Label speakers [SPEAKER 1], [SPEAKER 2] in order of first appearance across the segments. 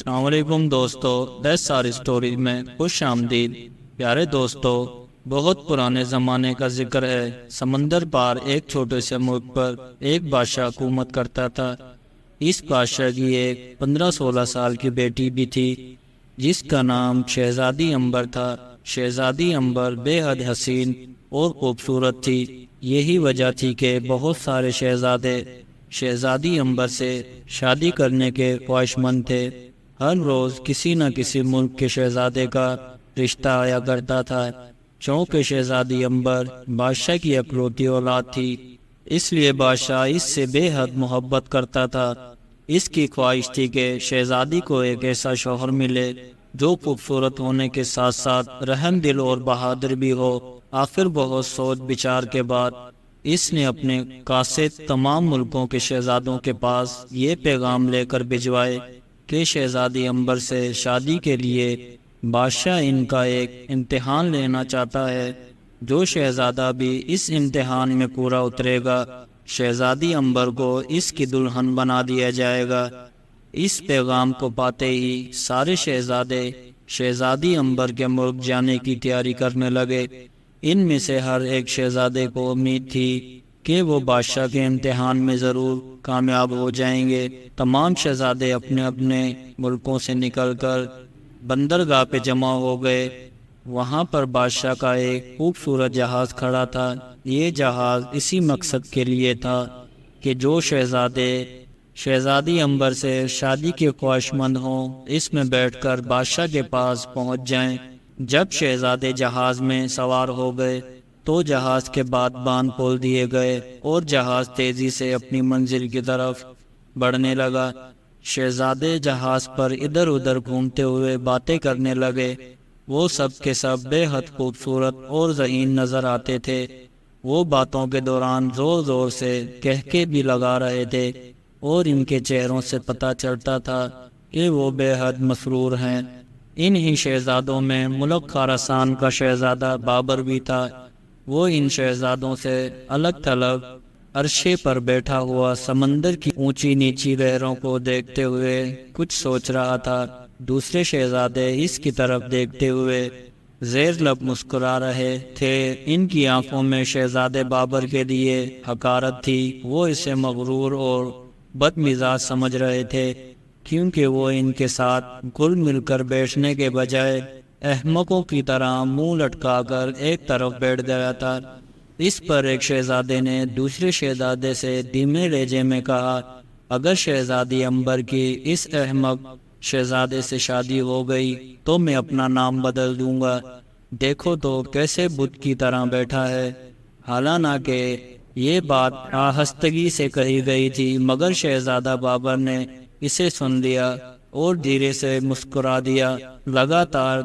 [SPEAKER 1] السلام علیکم دوستو، دس سار اسٹوریز میں خوش آمدید۔ پیارے دوستو، بہت پرانے زمانے کا ذکر ہے۔ سمندر پار ایک چھوٹے سے ملک پر ایک بادشاہ حکومت کرتا تھا۔ اس بادشاہ کی ایک 15-16 سال کی بیٹی بھی تھی جس کا نام شہزادی امبر تھا۔ شہزادی امبر بے حد حسین اور خوبصورت تھی۔ یہی وجہ تھی کہ بہت سارے شہزادے شہزادی امبر سے شادی کرنے کے خواہش مند تھے۔ ہر روز کسی نہ کسی ملک کے شہزادے کا رشتہ آیا کرتا تھا۔ چونکہ شہزادی امبر بادشاہ کی اکلوتی اولاد تھی، اس لیے بادشاہ اس سے بے حد محبت کرتا تھا۔ اس کی خواہش تھی کہ شہزادی کو ایک ایسا شوہر ملے جو خوبصورت ہونے کے ساتھ ساتھ رحم دل اور بہادر بھی ہو۔ آخر بہت سوچ بچار کے بعد اس نے اپنے قاصد تمام ملکوں کے شہزادوں کے پاس یہ پیغام لے کر بھجوائے کہ شہزادی امبر سے شادی کے لیے بادشاہ ان کا ایک امتحان لینا چاہتا ہے۔ جو شہزادہ بھی اس امتحان میں پورا اترے گا، شہزادی امبر کو اس کی دلہن بنا دیا جائے گا۔ اس پیغام کو پاتے ہی سارے شہزادے شہزادی امبر کے ملک جانے کی تیاری کرنے لگے۔ ان میں سے ہر ایک شہزادے کو امید تھی کہ وہ بادشاہ کے امتحان میں ضرور کامیاب ہو جائیں گے۔ تمام شہزادے اپنے اپنے ملکوں سے نکل کر بندرگاہ پہ جمع ہو گئے۔ وہاں پر بادشاہ کا ایک خوبصورت جہاز کھڑا تھا۔ یہ جہاز اسی مقصد کے لیے تھا کہ جو شہزادے شہزادی امبر سے شادی کے خواہش مند ہوں، اس میں بیٹھ کر بادشاہ کے پاس پہنچ جائیں۔ جب شہزادے جہاز میں سوار ہو گئے تو جہاز کے بعد باندھ کھول دیے گئے اور جہاز تیزی سے اپنی منزل کی طرف بڑھنے لگا۔ شہزادے جہاز پر ادھر ادھر گھومتے ہوئے باتیں کرنے لگے۔ وہ سب کے سب بے حد خوبصورت اور ذہین نظر آتے تھے۔ وہ باتوں کے دوران زور زور سے کہکے بھی لگا رہے تھے اور ان کے چہروں سے پتہ چلتا تھا کہ وہ بے حد مسرور ہیں۔ انہی شہزادوں میں ملک خراسان کا شہزادہ بابر بھی تھا۔ وہ ان شہزادوں سے الگ تھلگ عرشے پر بیٹھا ہوا سمندر کی اونچی نیچی لہروں کو دیکھتے ہوئے کچھ سوچ رہا تھا۔ دوسرے شہزادے اس کی طرف دیکھتے ہوئے زیر لب مسکرا رہے تھے۔ ان کی آنکھوں میں شہزادے بابر کے لیے حقارت تھی۔ وہ اسے مغرور اور بد مزاج سمجھ رہے تھے کیونکہ وہ ان کے ساتھ گل مل کر بیٹھنے کے بجائے احمقوں کی طرح منہ لٹکا کر ایک طرف بیٹھ گیا تھا۔ اس پر ایک شہزادے نے دوسرے شہزادے سے دھیمے لہجے میں کہا، اگر شہزادی امبر کی اس احمق شہزادے سے شادی ہو گئی تو میں اپنا نام بدل دوں گا۔ دیکھو تو کیسے بت کی طرح بیٹھا ہے۔ حالانکہ یہ بات آہستگی سے کہی گئی تھی، مگر شہزادہ بابر نے اسے سن لیا اور دھیرے سے مسکرا دیا۔ لگاتار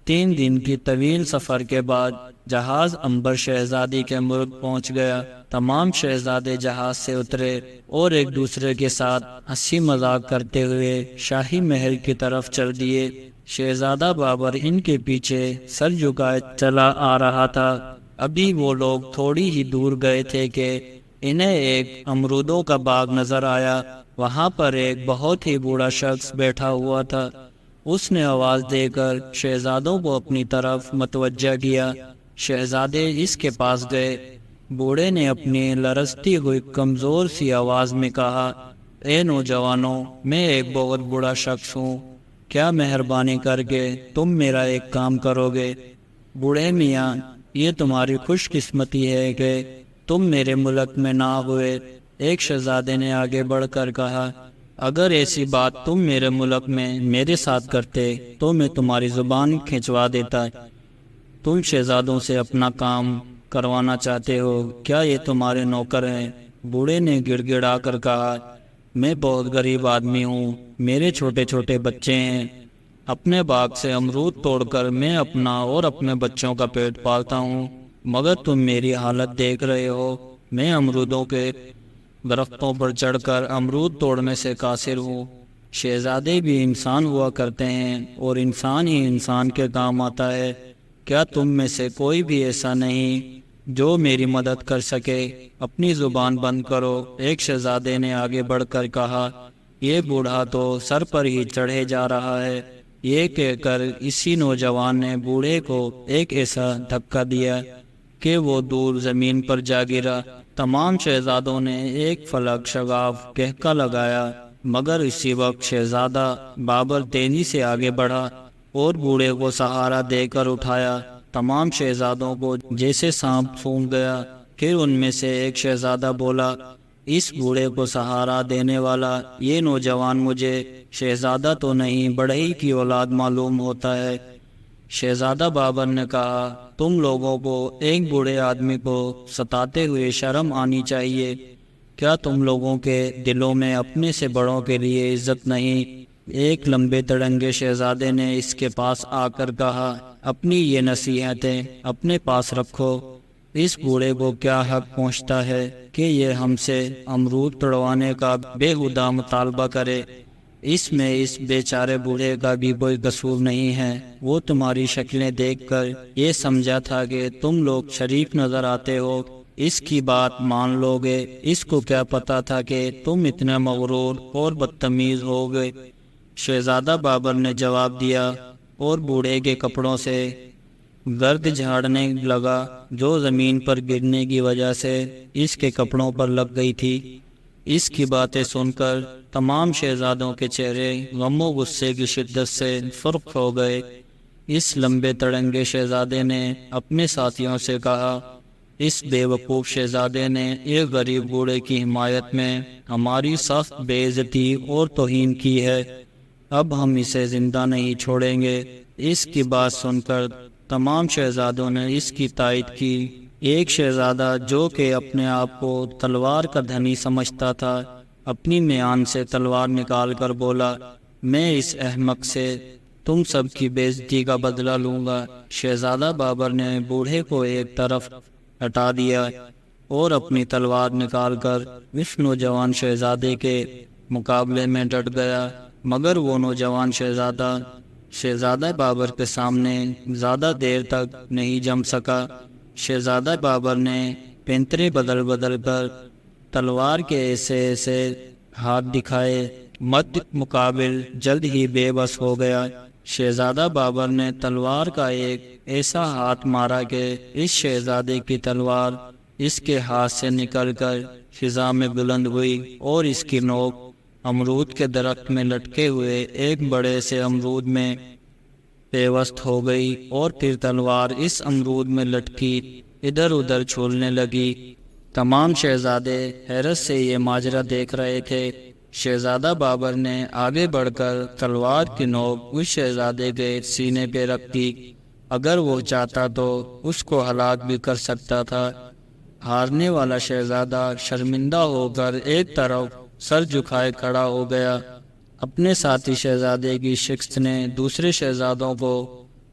[SPEAKER 1] 3 دن کی طویل سفر کے بعد جہاز امبر شہزادی کے ملک پہنچ گیا۔ تمام شہزادے جہاز سے اترے اور ایک دوسرے کے ساتھ ہنسی مذاق کرتے ہوئے شاہی محل کی طرف چل دیے۔ شہزادہ بابر ان کے پیچھے سر جھکائے چلا آ رہا تھا۔ ابھی وہ لوگ تھوڑی ہی دور گئے تھے کہ انہیں ایک امرودوں کا باغ نظر آیا۔ وہاں پر ایک بہت ہی بوڑھا شخص بیٹھا ہوا تھا۔ اس نے آواز دے کر شہزادوں کو اپنی طرف متوجہ کیا۔ شہزادے اس کے پاس گئے۔ بوڑھے نے اپنی لرزتی ہوئی کمزور سی آواز میں کہا، اے نوجوانوں، میں ایک بہت بڑا شخص ہوں، کیا مہربانی کر کے تم میرا ایک کام کرو گے؟ بوڑھے میاں، یہ تمہاری خوش قسمتی ہے کہ تم میرے ملک میں نہ ہوئے۔ ایک شہزادے نے آگے بڑھ کر کہا، اگر ایسی بات تم میرے ملک میں میرے ساتھ کرتے تو میں تمہاری زبان کھنچوا دیتا۔ تم شہزادوں سے اپنا کام کروانا چاہتے ہو، کیا یہ تمہارے نوکر ہیں؟ بوڑھے نے گڑ گڑا کر کہا، میں بہت غریب آدمی ہوں، میرے چھوٹے چھوٹے بچے ہیں، اپنے باغ سے امرود توڑ کر میں اپنا اور اپنے بچوں کا پیٹ پالتا ہوں، مگر تم میری حالت دیکھ رہے ہو، میں امرودوں کے درختوں پر چڑھ کر امرود توڑنے سے قاصر ہوں۔ شہزادے بھی انسان ہوا کرتے ہیں اور انسان ہی انسان کے کام آتا ہے۔ کیا تم میں سے کوئی بھی ایسا نہیں جو میری مدد کر سکے؟ اپنی زبان بند کرو۔ ایک شہزادے نے آگے بڑھ کر کہا، یہ بوڑھا تو سر پر ہی چڑھے جا رہا ہے۔ یہ کہہ کر اسی نوجوان نے بوڑھے کو ایک ایسا دھکا دیا کہ وہ دور زمین پر جا گرا۔ تمام شہزادوں نے ایک فلک شگاف کہکا لگایا، مگر اسی وقت شہزادہ بابر تیزی سے آگے بڑھا اور بوڑھے کو سہارا دے کر اٹھایا۔ تمام شہزادوں کو جیسے سانپ سونگھ گیا۔ پھر ان میں سے ایک شہزادہ بولا، اس بوڑھے کو سہارا دینے والا یہ نوجوان مجھے شہزادہ تو نہیں بڑھئی کی اولاد معلوم ہوتا ہے۔ شہزادہ بابر نے کہا، تم لوگوں کو ایک بوڑھے آدمی کو ستاتے ہوئے شرم آنی چاہیے۔ کیا تم لوگوں کے دلوں میں اپنے سے بڑوں کے لیے عزت نہیں؟ ایک لمبے تڑنگے شہزادے نے اس کے پاس آ کر کہا، اپنی یہ نصیحتیں اپنے پاس رکھو۔ اس بوڑھے کو کیا حق پہنچتا ہے کہ یہ ہم سے امرود توڑوانے کا بےہودہ مطالبہ کرے؟ اس میں اس بیچارے بوڑھے کا بھی کوئی قصور نہیں ہے۔ وہ تمہاری شکلیں دیکھ کر یہ سمجھا تھا کہ تم لوگ شریف نظر آتے ہو، اس کی بات مان لو گے۔ اس کو کیا پتا تھا کہ تم اتنے مغرور اور بدتمیز ہوگے؟ شہزادہ بابر نے جواب دیا اور بوڑھے کے کپڑوں سے گرد جھاڑنے لگا جو زمین پر گرنے کی وجہ سے اس کے کپڑوں پر لگ گئی تھی۔ اس کی باتیں سن کر تمام شہزادوں کے چہرے غم و غصے کی شدت سے سرخ ہو گئے۔ اس لمبے تڑنگے شہزادے نے اپنے ساتھیوں سے کہا، اس بے وقوف شہزادے نے ایک غریب بوڑھے کی حمایت میں ہماری سخت بے عزتی اور توہین کی ہے۔ اب ہم اسے زندہ نہیں چھوڑیں گے۔ اس کی بات سن کر تمام شہزادوں نے اس کی تائید کی۔ ایک شہزادہ جو کہ اپنے آپ کو تلوار کا دھنی سمجھتا تھا، اپنی میان سے تلوار نکال کر بولا، میں اس احمق سے تم سب کی بے عزتی کا بدلہ لوں گا۔ شہزادہ بابر نے بوڑھے کو ایک طرف ہٹا دیا اور اپنی تلوار نکال کر اس نوجوان شہزادے کے مقابلے میں ڈٹ گیا، مگر وہ نوجوان شہزادہ بابر کے سامنے زیادہ دیر تک نہیں جم سکا۔ شہزادہ بابر نے پینترے بدل بدل کر تلوار کے ایسے ہاتھ دکھائے، مد مقابل جلد ہی بے بس ہو گیا۔ شہزادہ بابر نے تلوار کا ایک ایسا ہاتھ مارا کہ اس شہزادے کی تلوار اس کے ہاتھ سے نکل کر فضا میں بلند ہوئی اور اس کی نوک امرود کے درخت میں لٹکے ہوئے ایک بڑے سے امرود میں پیوست ہو گئی، اور پھر تلوار اس امرود میں لٹکی ادھر ادھر چھولنے لگی۔ تمام شہزادے حیرت سے یہ ماجرا دیکھ رہے تھے۔ شہزادہ بابر نے آگے بڑھ کر تلوار کی نوک اس شہزادے کے سینے پہ رکھ دی۔ اگر وہ چاہتا تو اس کو ہلاک بھی کر سکتا تھا۔ ہارنے والا شہزادہ شرمندہ ہو کر ایک طرف سر جھکائے کھڑا ہو گیا۔ اپنے ساتھی شہزادے کی شکست نے دوسرے شہزادوں کو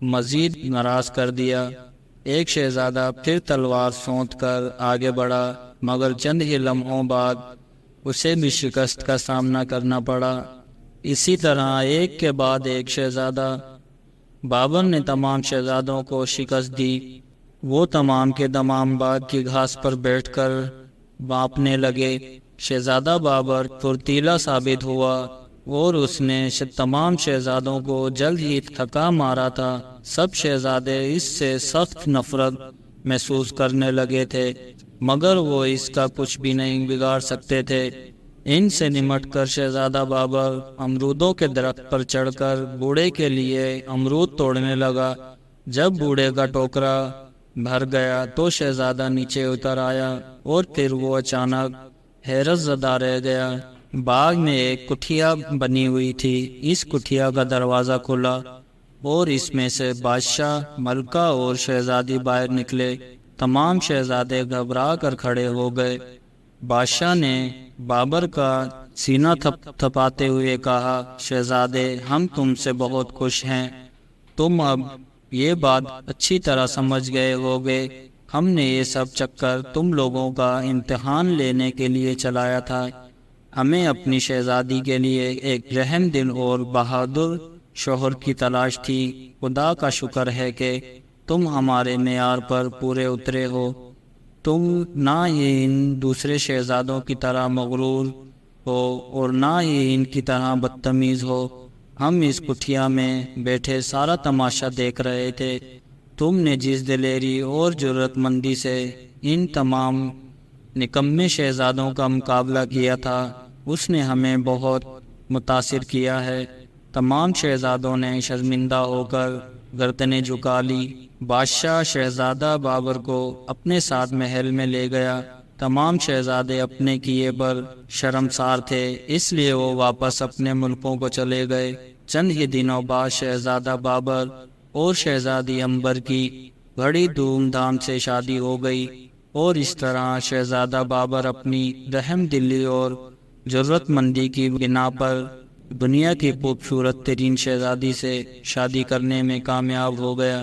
[SPEAKER 1] مزید ناراض کر دیا۔ ایک شہزادہ پھر تلوار سونت کر آگے بڑھا، مگر چند ہی لمحوں بعد اسے بھی شکست کا سامنا کرنا پڑا۔ اسی طرح ایک کے بعد ایک شہزادہ بابر نے تمام شہزادوں کو شکست دی۔ وہ تمام کے تمام باغ کی گھاس پر بیٹھ کر بانپنے لگے۔ شہزادہ بابر پھرتیلا ثابت ہوا اور اس نے تمام شہزادوں کو جلد ہی تھکا مارا تھا۔ سب شہزادے اس سے سخت نفرت محسوس کرنے لگے تھے، مگر وہ اس کا کچھ بھی نہیں بگاڑ سکتے تھے۔ ان سے نمٹ کر شہزادہ بابر امرودوں کے درخت پر چڑھ کر بوڑھے کے لیے امرود توڑنے لگا۔ جب بوڑھے کا ٹوکرا بھر گیا تو شہزادہ نیچے اتر آیا اور پھر وہ اچانک حیرت زدہ رہ گیا۔ باغ میں ایک کٹھیا بنی ہوئی تھی۔ اس کٹھیا کا دروازہ کھلا اور اس میں سے بادشاہ، ملکہ اور شہزادی باہر نکلے۔ تمام شہزادے گھبرا کر کھڑے ہو گئے۔ بادشاہ نے بابر کا سینہ تھپاتے ہوئے کہا، شہزادے، ہم تم سے بہت خوش ہیں۔ تم اب یہ بات اچھی طرح سمجھ گئے ہوگے، ہم نے یہ سب چکر تم لوگوں کا امتحان لینے کے لیے چلایا تھا۔ ہمیں اپنی شہزادی کے لیے ایک رحم دل اور بہادر شوہر کی تلاش تھی۔ خدا کا شکر ہے کہ تم ہمارے معیار پر پورے اترے ہو۔ تم نہ ہی ان دوسرے شہزادوں کی طرح مغرور ہو اور نہ ہی ان کی طرح بدتمیز ہو۔ ہم اس کٹھیا میں بیٹھے سارا تماشا دیکھ رہے تھے۔ تم نے جس دلیری اور جرات مندی سے ان تمام نکمے شہزادوں کا مقابلہ کیا تھا اس نے ہمیں بہت متاثر کیا ہے۔ تمام شہزادوں نے شرمندہ ہو کر گردنیں جھکا لی۔ بادشاہ شہزادہ بابر کو اپنے ساتھ محل میں لے گیا۔ تمام شہزادے اپنے کیے پر شرمسار تھے، اس لیے وہ واپس اپنے ملکوں کو چلے گئے۔ چند ہی دنوں بعد شہزادہ بابر اور شہزادی عنبر کی بڑی دھوم دھام سے شادی ہو گئی، اور اس طرح شہزادہ بابر اپنی رحم دلی اور جرات مندی کی بنا پر دنیا کی خوبصورت ترین شہزادی سے شادی کرنے میں کامیاب ہو گیا۔